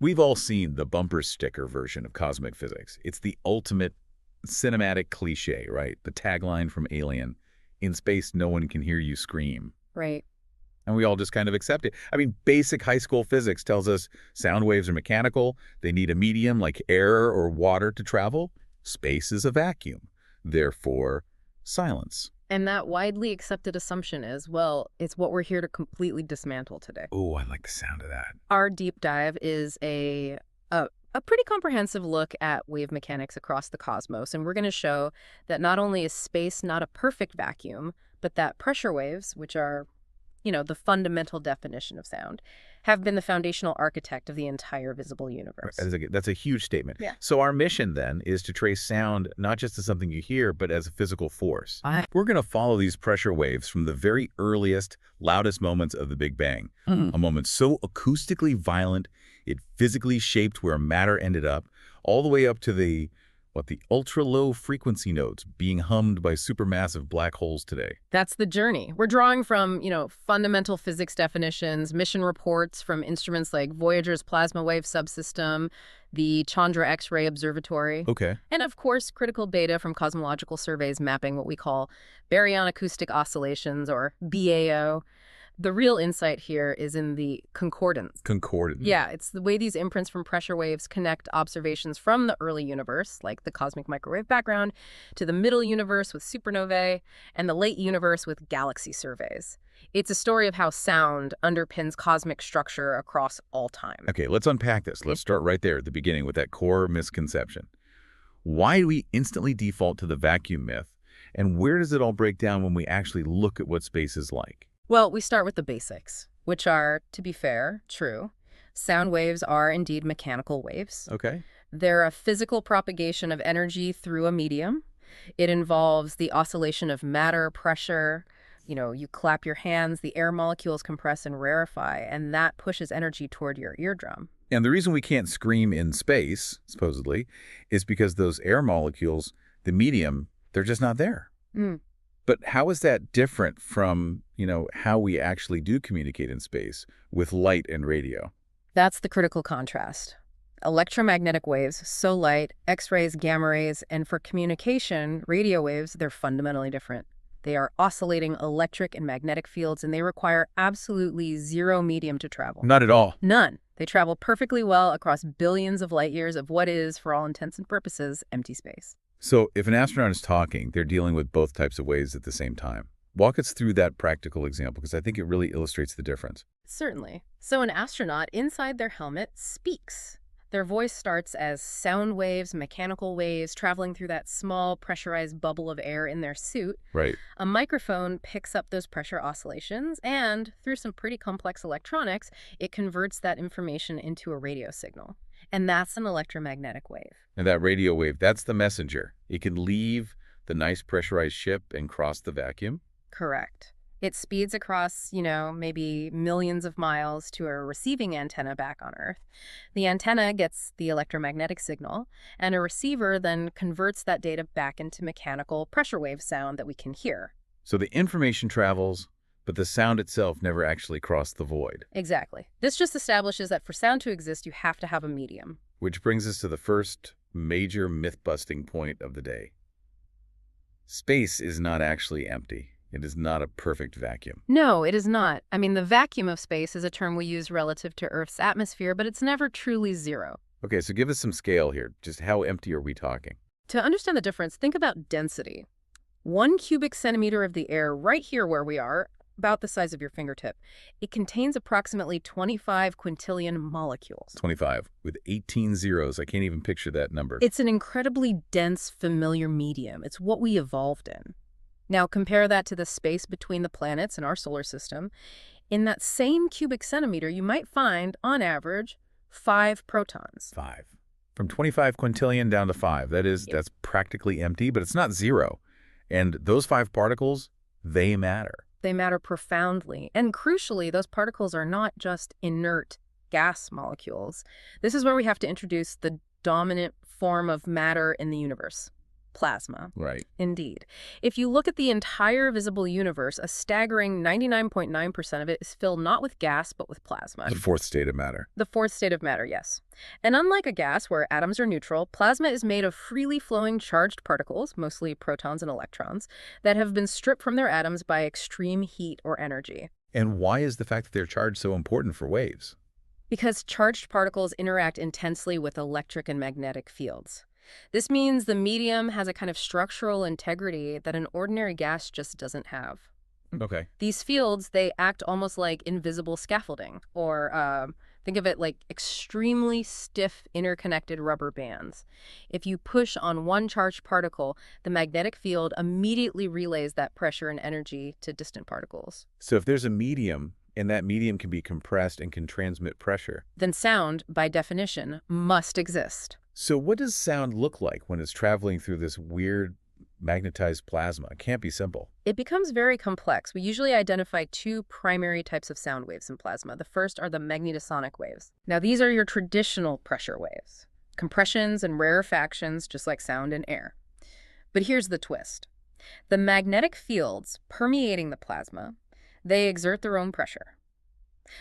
We've all seen the bumper sticker version of cosmic physics. It's the ultimate cinematic cliche, right? The tagline from Alien, "In space, no one can hear you scream." Right. And we all just kind of accept it. I mean, basic high school physics tells us sound waves are mechanical. They need a medium like air or water to travel. Space is a vacuum. Therefore, silence. And that widely accepted assumption is, well, it's what we're here to completely dismantle today. Oh, I like the sound of that. Our deep dive is a pretty comprehensive look at wave mechanics across the cosmos, and we're going to show that not only is space not a perfect vacuum, but that pressure waves, which are, the fundamental definition of sound, have been the foundational architect of the entire visible universe. That's a huge statement. Yeah. So our mission then is to trace sound not just as something you hear, but as a physical force. We're going to follow these pressure waves from the very earliest, loudest moments of the Big Bang. A moment so acoustically violent, it physically shaped where matter ended up, all the way up to the ultra-low frequency notes being hummed by supermassive black holes today. That's the journey. We're drawing from, fundamental physics definitions, mission reports from instruments like Voyager's plasma wave subsystem, the Chandra X-ray Observatory. Okay. And of course, critical data from cosmological surveys mapping what we call baryon acoustic oscillations, or BAO. The real insight here is in the concordance. Concordance. Yeah, it's the way these imprints from pressure waves connect observations from the early universe, like the cosmic microwave background, to the middle universe with supernovae, and the late universe with galaxy surveys. It's a story of how sound underpins cosmic structure across all time. Okay, let's unpack this. Let's start right there at the beginning with that core misconception. Why do we instantly default to the vacuum myth, and where does it all break down when we actually look at what space is like? Well, we start with the basics, which are, to be fair, true. Sound waves are indeed mechanical waves. Okay. They're a physical propagation of energy through a medium. It involves the oscillation of matter, pressure. You clap your hands, the air molecules compress and rarefy, and that pushes energy toward your eardrum. And the reason we can't scream in space, supposedly, is because those air molecules, the medium, they're just not there. But how is that different from, how we actually do communicate in space with light and radio? That's the critical contrast. Electromagnetic waves, so light, X-rays, gamma rays, and for communication, radio waves, they're fundamentally different. They are oscillating electric and magnetic fields, and they require absolutely zero medium to travel. Not at all. None. They travel perfectly well across billions of light years of what is, for all intents and purposes, empty space. So if an astronaut is talking, they're dealing with both types of waves at the same time. Walk us through that practical example, because I think it really illustrates the difference. Certainly. So an astronaut inside their helmet speaks. Their voice starts as sound waves, mechanical waves, traveling through that small pressurized bubble of air in their suit. Right. A microphone picks up those pressure oscillations, and through some pretty complex electronics, it converts that information into a radio signal. And that's an electromagnetic wave. And that radio wave, that's the messenger. It can leave the nice pressurized ship and cross the vacuum. Correct. It speeds across, maybe millions of miles to a receiving antenna back on Earth. The antenna gets the electromagnetic signal, and a receiver then converts that data back into mechanical pressure wave sound that we can hear. So the information travels, but the sound itself never actually crossed the void. Exactly. This just establishes that for sound to exist, you have to have a medium. Which brings us to the first major myth-busting point of the day. Space is not actually empty. It is not a perfect vacuum. No, it is not. I mean, the vacuum of space is a term we use relative to Earth's atmosphere, but it's never truly zero. Okay, so give us some scale here. Just how empty are we talking? To understand the difference, think about density. 1 cubic centimeter of the air right here where we are, about the size of your fingertip, it contains approximately 25 quintillion molecules. 25, with 18 zeros. I can't even picture that number. It's an incredibly dense, familiar medium. It's what we evolved in. Now compare that to the space between the planets in our solar system. In that same cubic centimeter, you might find, on average, 5 protons. 5. From 25 quintillion down to 5. That's practically empty, but it's not zero. And those 5 particles, they matter. They matter profoundly. And crucially, those particles are not just inert gas molecules. This is where we have to introduce the dominant form of matter in the universe: Plasma. Right. Indeed. If you look at the entire visible universe, a staggering 99.9% of it is filled not with gas, but with plasma. The fourth state of matter. The fourth state of matter, yes. And unlike a gas where atoms are neutral, plasma is made of freely flowing charged particles, mostly protons and electrons, that have been stripped from their atoms by extreme heat or energy. And why is the fact that they're charged so important for waves? Because charged particles interact intensely with electric and magnetic fields. This means the medium has a kind of structural integrity that an ordinary gas just doesn't have. Okay. These fields, they act almost like invisible scaffolding, or think of it like extremely stiff interconnected rubber bands. If you push on one charged particle, the magnetic field immediately relays that pressure and energy to distant particles. So if there's a medium, and that medium can be compressed and can transmit pressure, Then sound, by definition, must exist. so what does sound look like when it's traveling through this weird magnetized plasma? It can't be simple. It becomes very complex. We usually identify two primary types of sound waves in plasma. The first are the magnetosonic waves. Now, these are your traditional pressure waves, compressions and rarefactions, just like sound and air. But here's the twist. The magnetic fields permeating the plasma, they exert their own pressure.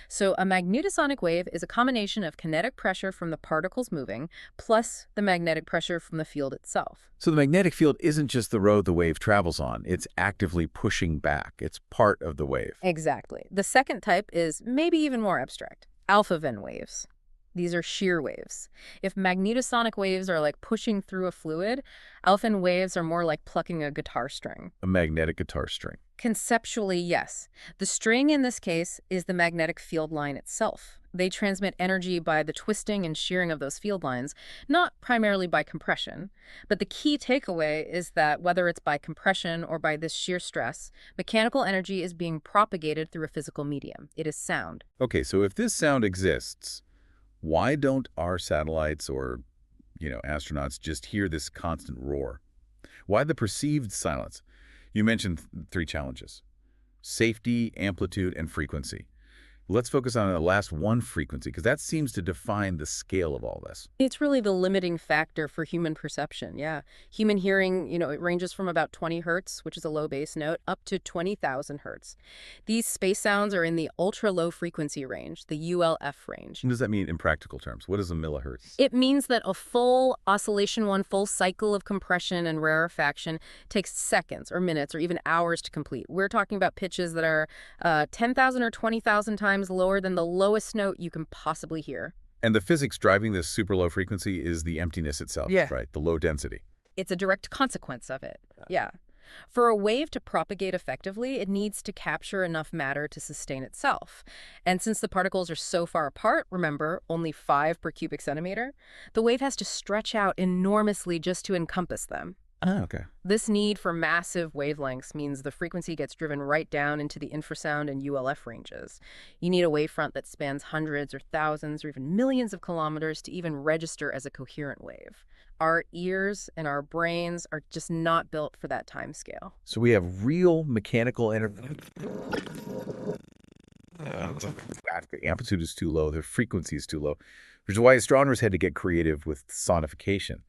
So a magnetosonic wave is a combination of kinetic pressure from the particles moving plus the magnetic pressure from the field itself. So the magnetic field isn't just the road the wave travels on. It's actively pushing back. It's part of the wave. Exactly. The second type is maybe even more abstract. Alpha Venn waves. These are shear waves. If magnetosonic waves are like pushing through a fluid, alpha Venn waves are more like plucking a guitar string. A magnetic guitar string. Conceptually, yes. The string in this case is the magnetic field line itself. They transmit energy by the twisting and shearing of those field lines, not primarily by compression. But the key takeaway is that whether it's by compression or by this shear stress, mechanical energy is being propagated through a physical medium. It is sound. Okay, so if this sound exists, why don't our satellites or, astronauts just hear this constant roar? Why the perceived silence? You mentioned three challenges: safety, amplitude, and frequency. Let's focus on the last one, frequency, because that seems to define the scale of all this. It's really the limiting factor for human perception, yeah. Human hearing, it ranges from about 20 hertz, which is a low bass note, up to 20,000 hertz. These space sounds are in the ultra-low frequency range, the ULF range. What does that mean in practical terms? What is a millihertz? It means that a full oscillation, one full cycle of compression and rarefaction takes seconds or minutes or even hours to complete. We're talking about pitches that are 10,000 or 20,000 times lower than the lowest note you can possibly hear. And the physics driving this super low frequency is the emptiness itself, Yeah. right? The low density. It's a direct consequence of it. Yeah. For a wave to propagate effectively, it needs to capture enough matter to sustain itself. And since the particles are so far apart, remember, only 5 per cubic centimeter, the wave has to stretch out enormously just to encompass them. Oh, okay. This need for massive wavelengths means the frequency gets driven right down into the infrasound and ULF ranges. You need a wavefront that spans hundreds or thousands or even millions of kilometers to even register as a coherent wave. Our ears and our brains are just not built for that time scale. So we have real mechanical energy. The amplitude is too low, the frequency is too low, which is why astronomers had to get creative with sonification.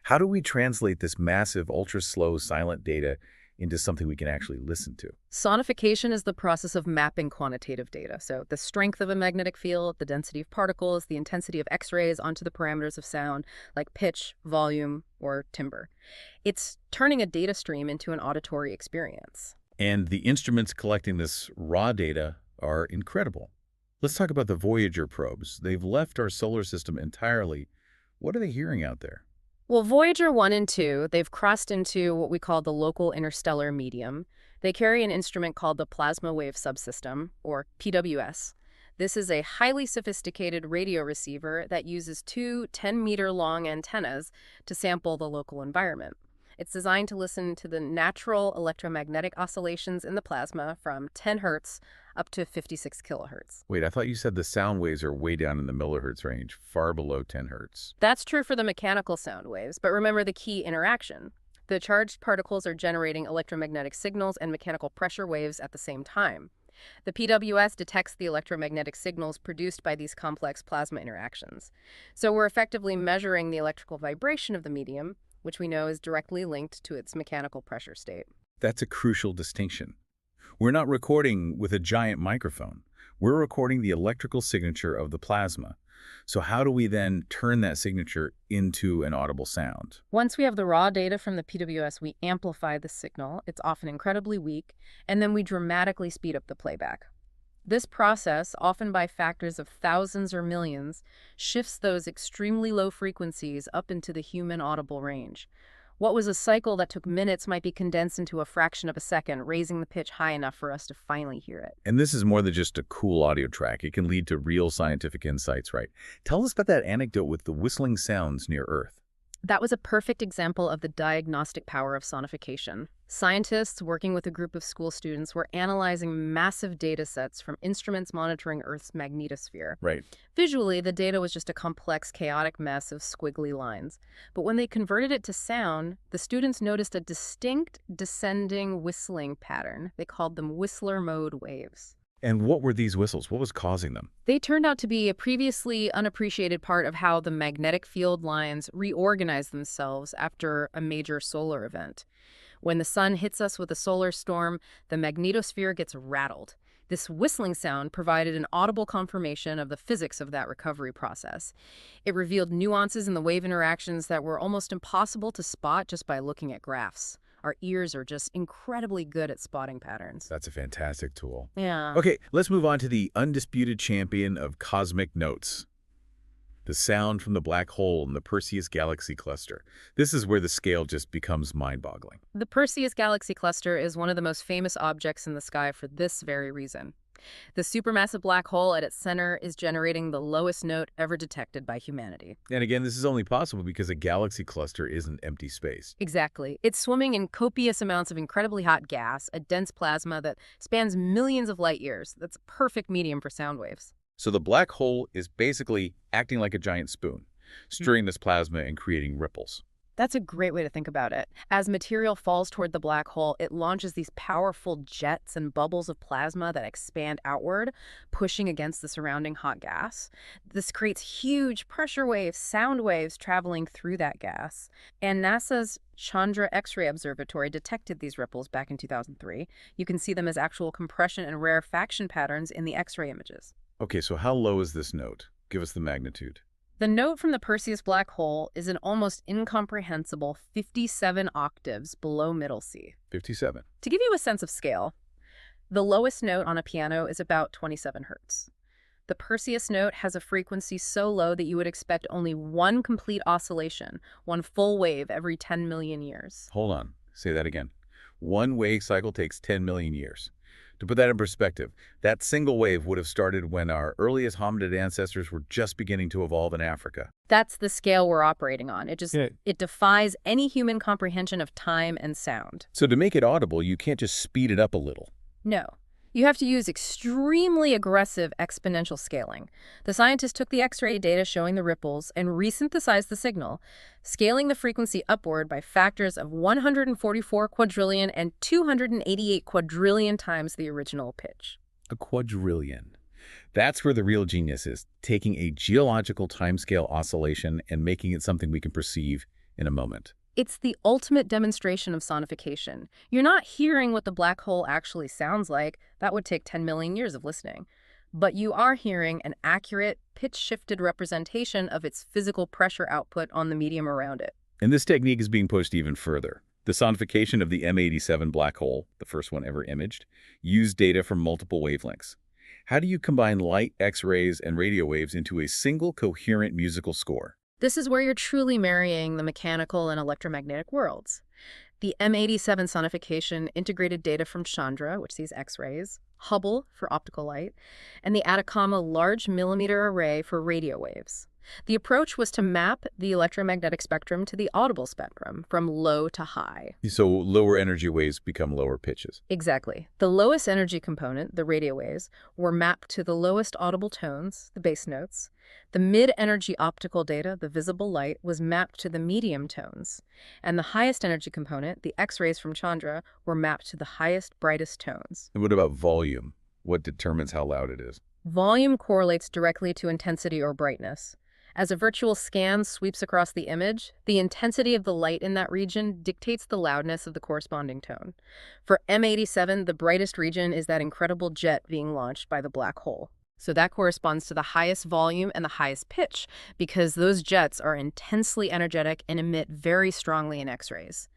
How do we translate this massive, ultra-slow, silent data into something we can actually listen to? Sonification is the process of mapping quantitative data. So the strength of a magnetic field, the density of particles, the intensity of X-rays onto the parameters of sound, like pitch, volume, or timbre. It's turning a data stream into an auditory experience. And the instruments collecting this raw data are incredible. Let's talk about the Voyager probes. They've left our solar system entirely. What are they hearing out there? Well, Voyager 1 and 2, they've crossed into what we call the local interstellar medium. They carry an instrument called the Plasma Wave Subsystem, or PWS. This is a highly sophisticated radio receiver that uses two 10-meter-long antennas to sample the local environment. It's designed to listen to the natural electromagnetic oscillations in the plasma from 10 hertz up to 56 kilohertz. Wait, I thought you said the sound waves are way down in the millihertz range, far below 10 hertz. That's true for the mechanical sound waves, but remember the key interaction. The charged particles are generating electromagnetic signals and mechanical pressure waves at the same time. The PWS detects the electromagnetic signals produced by these complex plasma interactions. So we're effectively measuring the electrical vibration of the medium, which we know is directly linked to its mechanical pressure state. That's a crucial distinction. We're not recording with a giant microphone. We're recording the electrical signature of the plasma. So how do we then turn that signature into an audible sound? Once we have the raw data from the PWS, we amplify the signal. It's often incredibly weak, and then we dramatically speed up the playback. This process, often by factors of thousands or millions, shifts those extremely low frequencies up into the human audible range. What was a cycle that took minutes might be condensed into a fraction of a second, raising the pitch high enough for us to finally hear it. And this is more than just a cool audio track. It can lead to real scientific insights, right? Tell us about that anecdote with the whistling sounds near Earth. That was a perfect example of the diagnostic power of sonification. Scientists working with a group of school students were analyzing massive data sets from instruments monitoring Earth's magnetosphere. Right. Visually, the data was just a complex, chaotic mess of squiggly lines. But when they converted it to sound, the students noticed a distinct descending whistling pattern. They called them whistler mode waves. And what were these whistles? What was causing them? They turned out to be a previously unappreciated part of how the magnetic field lines reorganize themselves after a major solar event. When the sun hits us with a solar storm, the magnetosphere gets rattled. This whistling sound provided an audible confirmation of the physics of that recovery process. It revealed nuances in the wave interactions that were almost impossible to spot just by looking at graphs. Our ears are just incredibly good at spotting patterns. That's a fantastic tool. Yeah. Okay, let's move on to the undisputed champion of cosmic notes. The sound from the black hole in the Perseus galaxy cluster. This is where the scale just becomes mind-boggling. The Perseus galaxy cluster is one of the most famous objects in the sky for this very reason. The supermassive black hole at its center is generating the lowest note ever detected by humanity. And again, this is only possible because a galaxy cluster isn't empty space. Exactly. It's swimming in copious amounts of incredibly hot gas, a dense plasma that spans millions of light years. That's a perfect medium for sound waves. So the black hole is basically acting like a giant spoon, stirring this plasma and creating ripples. That's a great way to think about it. As material falls toward the black hole, it launches these powerful jets and bubbles of plasma that expand outward, pushing against the surrounding hot gas. This creates huge pressure waves, sound waves traveling through that gas. And NASA's Chandra X-ray Observatory detected these ripples back in 2003. You can see them as actual compression and rarefaction patterns in the X-ray images. Okay, so how low is this note? Give us the magnitude. The note from the Perseus black hole is an almost incomprehensible 57 octaves below middle C. 57. To give you a sense of scale, the lowest note on a piano is about 27 hertz. The Perseus note has a frequency so low that you would expect only one complete oscillation, one full wave every 10 million years. Hold on. Say that again. One wave cycle takes 10 million years. To put that in perspective, that single wave would have started when our earliest hominid ancestors were just beginning to evolve in Africa. That's the scale we're operating on. It defies any human comprehension of time and sound. So to make it audible, you can't just speed it up a little. No. You have to use extremely aggressive exponential scaling. The scientists took the X-ray data showing the ripples and resynthesized the signal, scaling the frequency upward by factors of 144 quadrillion and 288 quadrillion times the original pitch. A quadrillion. That's where the real genius is, taking a geological timescale oscillation and making it something we can perceive in a moment. It's the ultimate demonstration of sonification. You're not hearing what the black hole actually sounds like. That would take 10 million years of listening. But you are hearing an accurate, pitch-shifted representation of its physical pressure output on the medium around it. And this technique is being pushed even further. The sonification of the M87 black hole, the first one ever imaged, used data from multiple wavelengths. How do you combine light, X-rays, and radio waves into a single coherent musical score? This is where you're truly marrying the mechanical and electromagnetic worlds. The M87 sonification integrated data from Chandra, which sees X-rays, Hubble for optical light, and the Atacama Large Millimeter Array for radio waves. The approach was to map the electromagnetic spectrum to the audible spectrum from low to high. So lower energy waves become lower pitches. Exactly. The lowest energy component, the radio waves, were mapped to the lowest audible tones, the bass notes. The mid-energy optical data, the visible light, was mapped to the medium tones. And the highest energy component, the X-rays from Chandra, were mapped to the highest, brightest tones. And what about volume? What determines how loud it is? Volume correlates directly to intensity or brightness. As a virtual scan sweeps across the image, the intensity of the light in that region dictates the loudness of the corresponding tone. For M87, the brightest region is that incredible jet being launched by the black hole. So that corresponds to the highest volume and the highest pitch, because those jets are intensely energetic and emit very strongly in X-rays.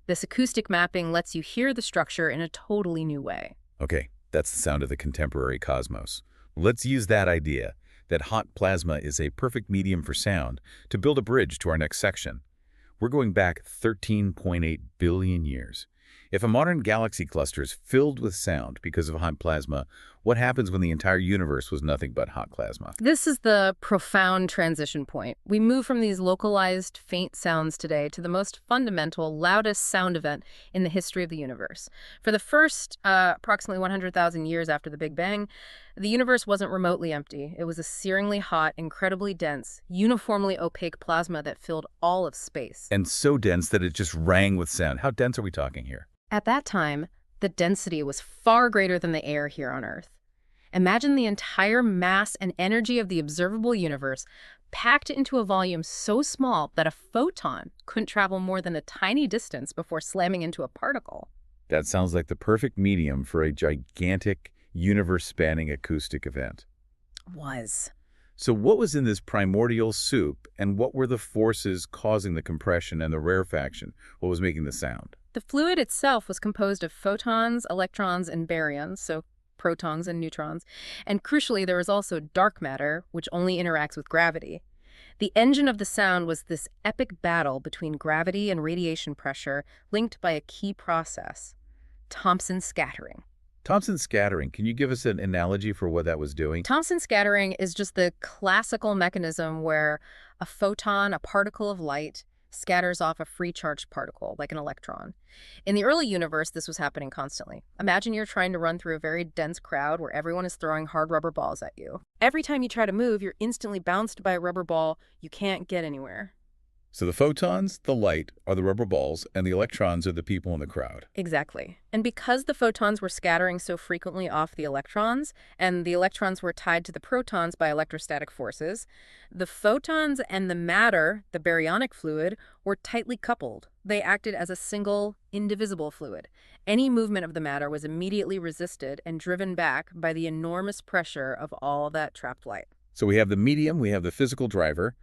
This acoustic mapping lets you hear the structure in a totally new way. Okay, that's the sound of the contemporary cosmos. Let's use that idea, that hot plasma is a perfect medium for sound, to build a bridge to our next section. We're going back 13.8 billion years. If a modern galaxy cluster is filled with sound because of hot plasma, what happens when the entire universe was nothing but hot plasma? This is the profound transition point. We move from these localized, faint sounds today to the most fundamental, loudest sound event in the history of the universe. For the first approximately 100,000 years after the Big Bang, the universe wasn't remotely empty. It was a searingly hot, incredibly dense, uniformly opaque plasma that filled all of space. And so dense that it just rang with sound. How dense are we talking here? At that time, the density was far greater than the air here on Earth. Imagine the entire mass and energy of the observable universe packed into a volume so small that a photon couldn't travel more than a tiny distance before slamming into a particle. That sounds like the perfect medium for a gigantic, universe-spanning acoustic event. Was. So what was in this primordial soup, and what were the forces causing the compression and the rarefaction? What was making the sound? The fluid itself was composed of photons, electrons, and baryons, so protons and neutrons. And crucially, there was also dark matter, which only interacts with gravity. The engine of the sound was this epic battle between gravity and radiation pressure linked by a key process, Thomson scattering. Thomson scattering, can you give us an analogy for what that was doing? Thomson scattering is just the classical mechanism where a photon, a particle of light, scatters off a free charged particle, like an electron. In the early universe, this was happening constantly. Imagine you're trying to run through a very dense crowd where everyone is throwing hard rubber balls at you. Every time you try to move, you're instantly bounced by a rubber ball. You can't get anywhere. So the photons, the light, are the rubber balls, and the electrons are the people in the crowd. Exactly. And because the photons were scattering so frequently off the electrons, and the electrons were tied to the protons by electrostatic forces, the photons and the matter, the baryonic fluid, were tightly coupled. They acted as a single, indivisible fluid. Any movement of the matter was immediately resisted and driven back by the enormous pressure of all that trapped light. So we have the medium, we have the physical driver.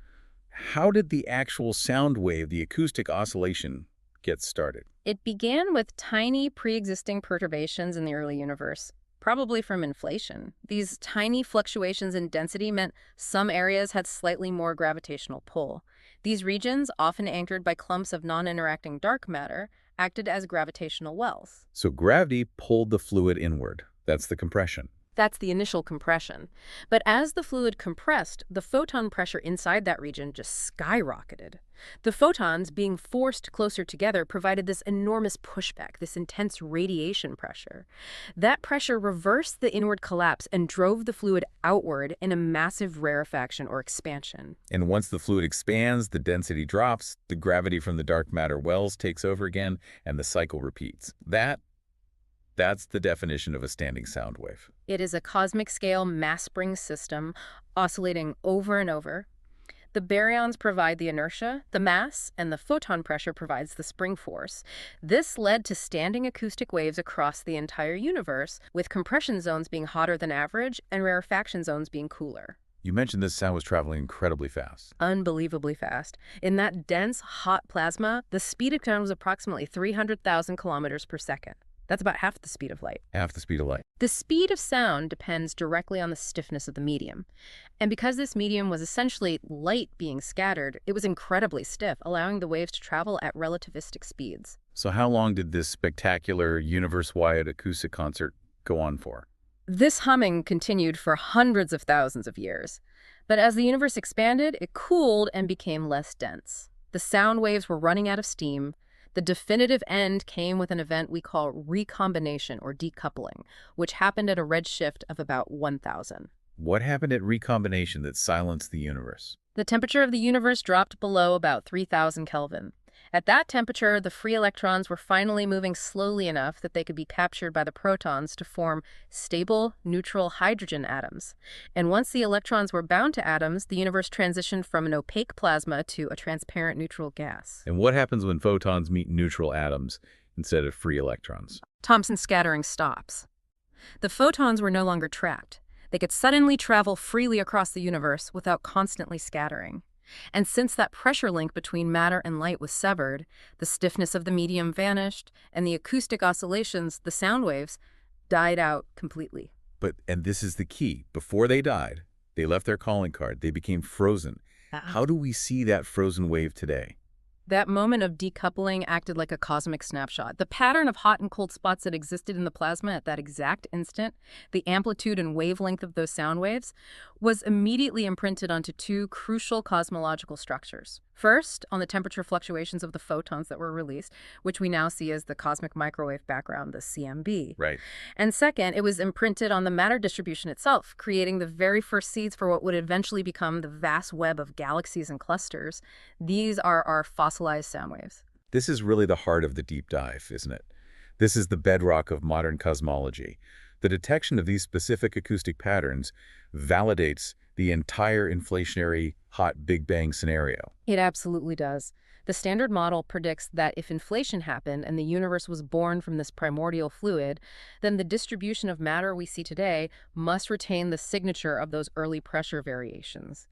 How did the actual sound wave, the acoustic oscillation, get started? It began with tiny pre-existing perturbations in the early universe, probably from inflation. These tiny fluctuations in density meant some areas had slightly more gravitational pull. These regions, often anchored by clumps of non-interacting dark matter, acted as gravitational wells. So gravity pulled the fluid inward. That's the compression. That's the initial compression. But as the fluid compressed, the photon pressure inside that region just skyrocketed. The photons, being forced closer together, provided this enormous pushback, this intense radiation pressure. That pressure reversed the inward collapse and drove the fluid outward in a massive rarefaction or expansion. And once the fluid expands, the density drops, the gravity from the dark matter wells takes over again, and the cycle repeats. That's the definition of a standing sound wave. It is a cosmic scale mass spring system oscillating over and over. The baryons provide the inertia, the mass, and the photon pressure provides the spring force. This led to standing acoustic waves across the entire universe, with compression zones being hotter than average and rarefaction zones being cooler. You mentioned this sound was traveling incredibly fast. Unbelievably fast. In that dense, hot plasma, the speed of sound was approximately 300,000 kilometers per second. That's about half the speed of light. Half the speed of light. The speed of sound depends directly on the stiffness of the medium. And because this medium was essentially light being scattered, it was incredibly stiff, allowing the waves to travel at relativistic speeds. So how long did this spectacular universe-wide acoustic concert go on for? This humming continued for hundreds of thousands of years. But as the universe expanded, it cooled and became less dense. The sound waves were running out of steam. The definitive end came with an event we call recombination or decoupling, which happened at a redshift of about 1,000. What happened at recombination that silenced the universe? The temperature of the universe dropped below about 3,000 Kelvin. At that temperature, the free electrons were finally moving slowly enough that they could be captured by the protons to form stable, neutral hydrogen atoms. And once the electrons were bound to atoms, the universe transitioned from an opaque plasma to a transparent neutral gas. And what happens when photons meet neutral atoms instead of free electrons? Thomson scattering stops. The photons were no longer trapped. They could suddenly travel freely across the universe without constantly scattering. And since that pressure link between matter and light was severed, the stiffness of the medium vanished, and the acoustic oscillations, the sound waves, died out completely. And this is the key, before they died, they left their calling card, they became frozen. How do we see that frozen wave today? That moment of decoupling acted like a cosmic snapshot. The pattern of hot and cold spots that existed in the plasma at that exact instant, the amplitude and wavelength of those sound waves, was immediately imprinted onto two crucial cosmological structures. First, on the temperature fluctuations of the photons that were released, which we now see as the cosmic microwave background, the CMB. Right. And second, it was imprinted on the matter distribution itself, creating the very first seeds for what would eventually become the vast web of galaxies and clusters. These are our fossilized sound waves. This is really the heart of the deep dive, isn't it? This is the bedrock of modern cosmology. The detection of these specific acoustic patterns validates the entire inflationary hot Big Bang scenario. It absolutely does. The Standard Model predicts that if inflation happened and the universe was born from this primordial fluid, then the distribution of matter we see today must retain the signature of those early pressure variations.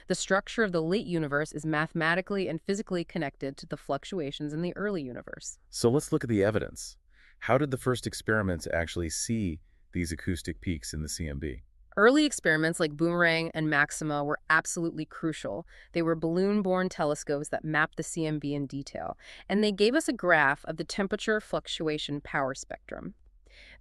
The structure of the late universe is mathematically and physically connected to the fluctuations in the early universe. So let's look at the evidence. How did the first experiments actually see these acoustic peaks in the CMB? Early experiments like Boomerang and Maxima were absolutely crucial. They were balloon-borne telescopes that mapped the CMB in detail, and they gave us a graph of the temperature fluctuation power spectrum.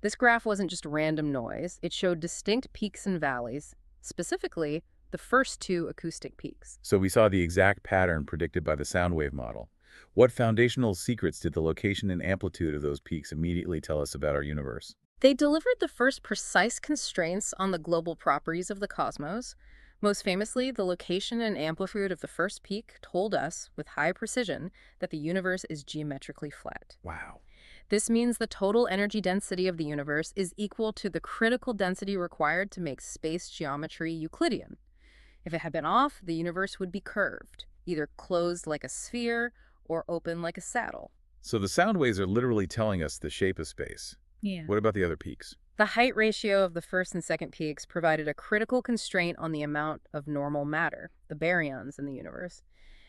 This graph wasn't just random noise. It showed distinct peaks and valleys, specifically the first two acoustic peaks. So we saw the exact pattern predicted by the sound wave model. What foundational secrets did the location and amplitude of those peaks immediately tell us about our universe? They delivered the first precise constraints on the global properties of the cosmos. Most famously, the location and amplitude of the first peak told us, with high precision, that the universe is geometrically flat. Wow. This means the total energy density of the universe is equal to the critical density required to make space geometry Euclidean. If it had been off, the universe would be curved, either closed like a sphere or open like a saddle. So the sound waves are literally telling us the shape of space. Yeah. What about the other peaks? The height ratio of the first and second peaks provided a critical constraint on the amount of normal matter, the baryons in the universe.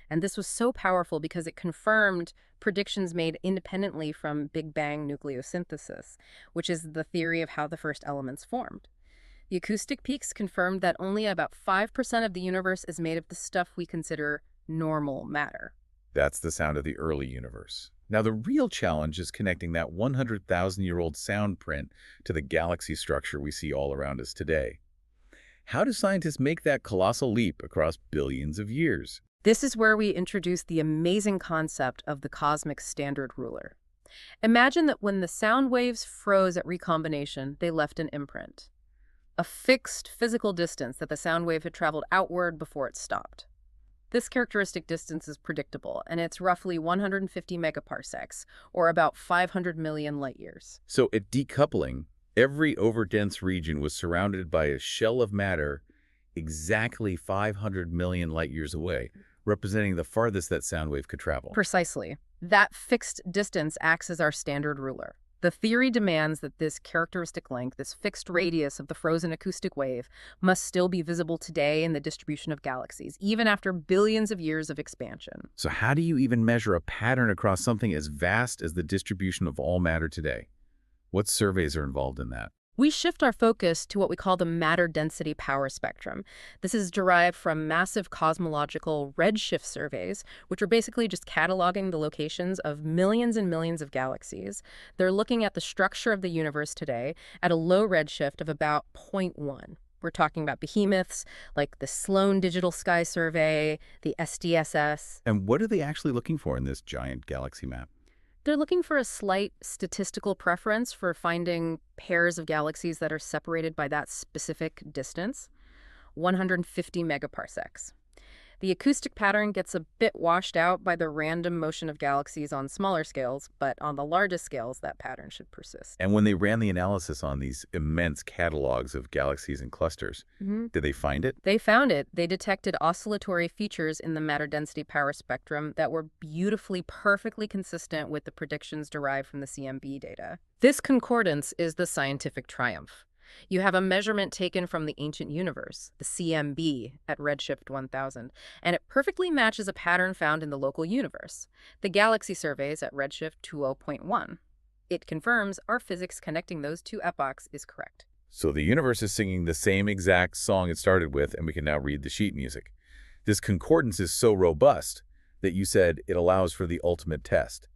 And this was so powerful because it confirmed predictions made independently from Big Bang nucleosynthesis, which is the theory of how the first elements formed. The acoustic peaks confirmed that only about 5% of the universe is made of the stuff we consider normal matter. That's the sound of the early universe. Now, the real challenge is connecting that 100,000-year-old sound print to the galaxy structure we see all around us today. How do scientists make that colossal leap across billions of years? This is where we introduce the amazing concept of the cosmic standard ruler. Imagine that when the sound waves froze at recombination, they left an imprint, a fixed physical distance that the sound wave had traveled outward before it stopped. This characteristic distance is predictable, and it's roughly 150 megaparsecs, or about 500 million light-years. So at decoupling, every overdense region was surrounded by a shell of matter exactly 500 million light-years away, representing the farthest that sound wave could travel. Precisely. That fixed distance acts as our standard ruler. The theory demands that this characteristic length, this fixed radius of the frozen acoustic wave, must still be visible today in the distribution of galaxies, even after billions of years of expansion. So how do you even measure a pattern across something as vast as the distribution of all matter today? What surveys are involved in that? We shift our focus to what we call the matter density power spectrum. This is derived from massive cosmological redshift surveys, which are basically just cataloging the locations of millions and millions of galaxies. They're looking at the structure of the universe today at a low redshift of about 0.1. We're talking about behemoths like the Sloan Digital Sky Survey, the SDSS. And what are they actually looking for in this giant galaxy map? They're looking for a slight statistical preference for finding pairs of galaxies that are separated by that specific distance, 150 megaparsecs. The acoustic pattern gets a bit washed out by the random motion of galaxies on smaller scales, but on the largest scales, that pattern should persist. And when they ran the analysis on these immense catalogs of galaxies and clusters, did they find it? They found it. They detected oscillatory features in the matter density power spectrum that were beautifully, perfectly consistent with the predictions derived from the CMB data. This concordance is the scientific triumph. You have a measurement taken from the ancient universe, the CMB, at redshift 1000, and it perfectly matches a pattern found in the local universe, the galaxy surveys at redshift 20.1. It confirms our physics connecting those two epochs is correct. So the universe is singing the same exact song it started with, and we can now read the sheet music. This concordance is so robust that you said it allows for the ultimate test,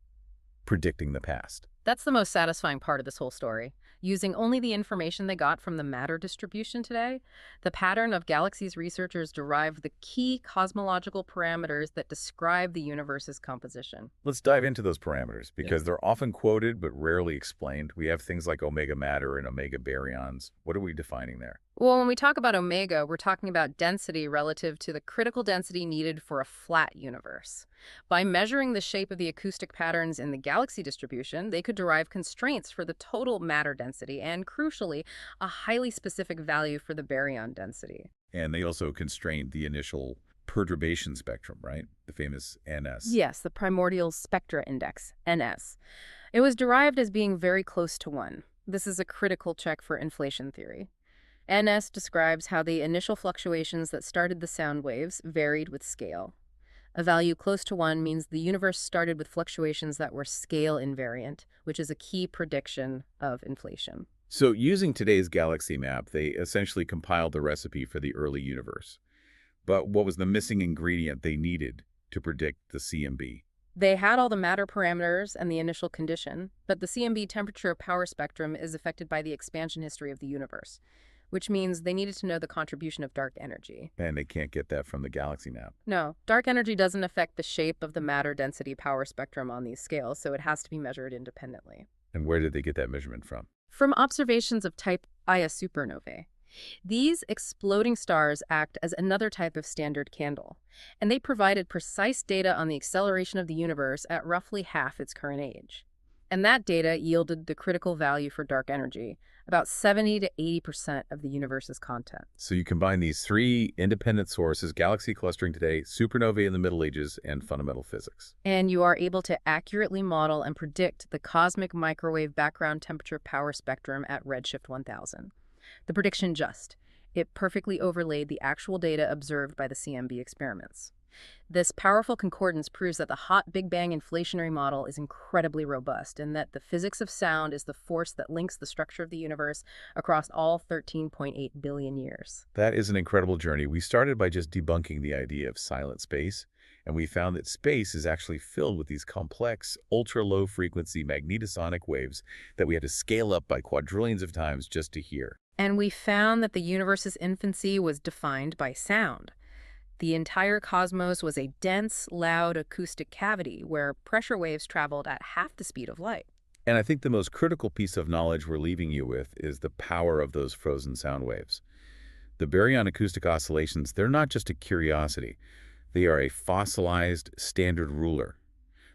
predicting the past. That's the most satisfying part of this whole story. Using only the information they got from the matter distribution today, the pattern of galaxies researchers derived the key cosmological parameters that describe the universe's composition. Let's dive into those parameters because they're often quoted but rarely explained. We have things like omega matter and omega baryons. What are we defining there? Well, when we talk about omega, we're talking about density relative to the critical density needed for a flat universe. By measuring the shape of the acoustic patterns in the galaxy distribution, they could derive constraints for the total matter density and, crucially, a highly specific value for the baryon density. And they also constrained the initial perturbation spectrum, right? The famous NS. Yes, the primordial spectra index, NS. It was derived as being very close to 1. This is a critical check for inflation theory. NS describes how the initial fluctuations that started the sound waves varied with scale. A value close to 1 means the universe started with fluctuations that were scale invariant, which is a key prediction of inflation. So using today's galaxy map, they essentially compiled the recipe for the early universe. But what was the missing ingredient they needed to predict the CMB? They had all the matter parameters and the initial condition, but the CMB temperature power spectrum is affected by the expansion history of the universe, which means they needed to know the contribution of dark energy. And they can't get that from the galaxy map. No, dark energy doesn't affect the shape of the matter density power spectrum on these scales, so it has to be measured independently. And where did they get that measurement from? From observations of type Ia supernovae. These exploding stars act as another type of standard candle, and they provided precise data on the acceleration of the universe at roughly half its current age. And that data yielded the critical value for dark energy, about 70 to 80% of the universe's content. So you combine these three independent sources, galaxy clustering today, supernovae in the Middle Ages, and fundamental physics. And you are able to accurately model and predict the cosmic microwave background temperature power spectrum at redshift 1000. The prediction it perfectly overlaid the actual data observed by the CMB experiments. This powerful concordance proves that the hot Big Bang inflationary model is incredibly robust and that the physics of sound is the force that links the structure of the universe across all 13.8 billion years. That is an incredible journey. We started by just debunking the idea of silent space, and we found that space is actually filled with these complex, ultra-low frequency magnetosonic waves that we had to scale up by quadrillions of times just to hear. And we found that the universe's infancy was defined by sound. The entire cosmos was a dense, loud acoustic cavity where pressure waves traveled at half the speed of light. And I think the most critical piece of knowledge we're leaving you with is the power of those frozen sound waves. The baryon acoustic oscillations, they're not just a curiosity. They are a fossilized standard ruler.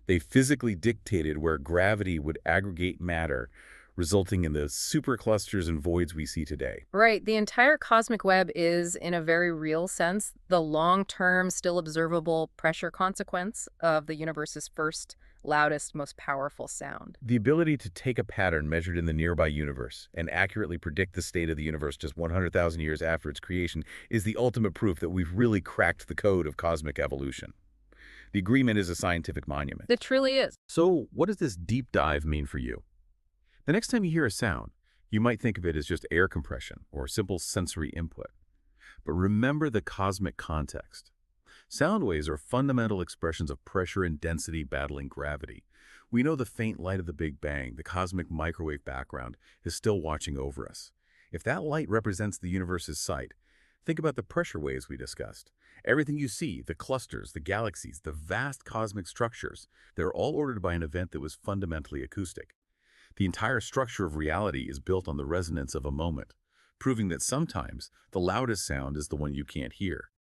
They physically dictated where gravity would aggregate matter, resulting in the superclusters and voids we see today. Right. The entire cosmic web is, in a very real sense, the long-term, still observable pressure consequence of the universe's first, loudest, most powerful sound. The ability to take a pattern measured in the nearby universe and accurately predict the state of the universe just 100,000 years after its creation is the ultimate proof that we've really cracked the code of cosmic evolution. The agreement is a scientific monument. It truly is. So what does this deep dive mean for you? The next time you hear a sound, you might think of it as just air compression or simple sensory input. But remember the cosmic context. Sound waves are fundamental expressions of pressure and density battling gravity. We know the faint light of the Big Bang, the cosmic microwave background, is still watching over us. If that light represents the universe's sight, think about the pressure waves we discussed. Everything you see, the clusters, the galaxies, the vast cosmic structures, they're all ordered by an event that was fundamentally acoustic. The entire structure of reality is built on the resonance of a moment, proving that sometimes the loudest sound is the one you can't hear.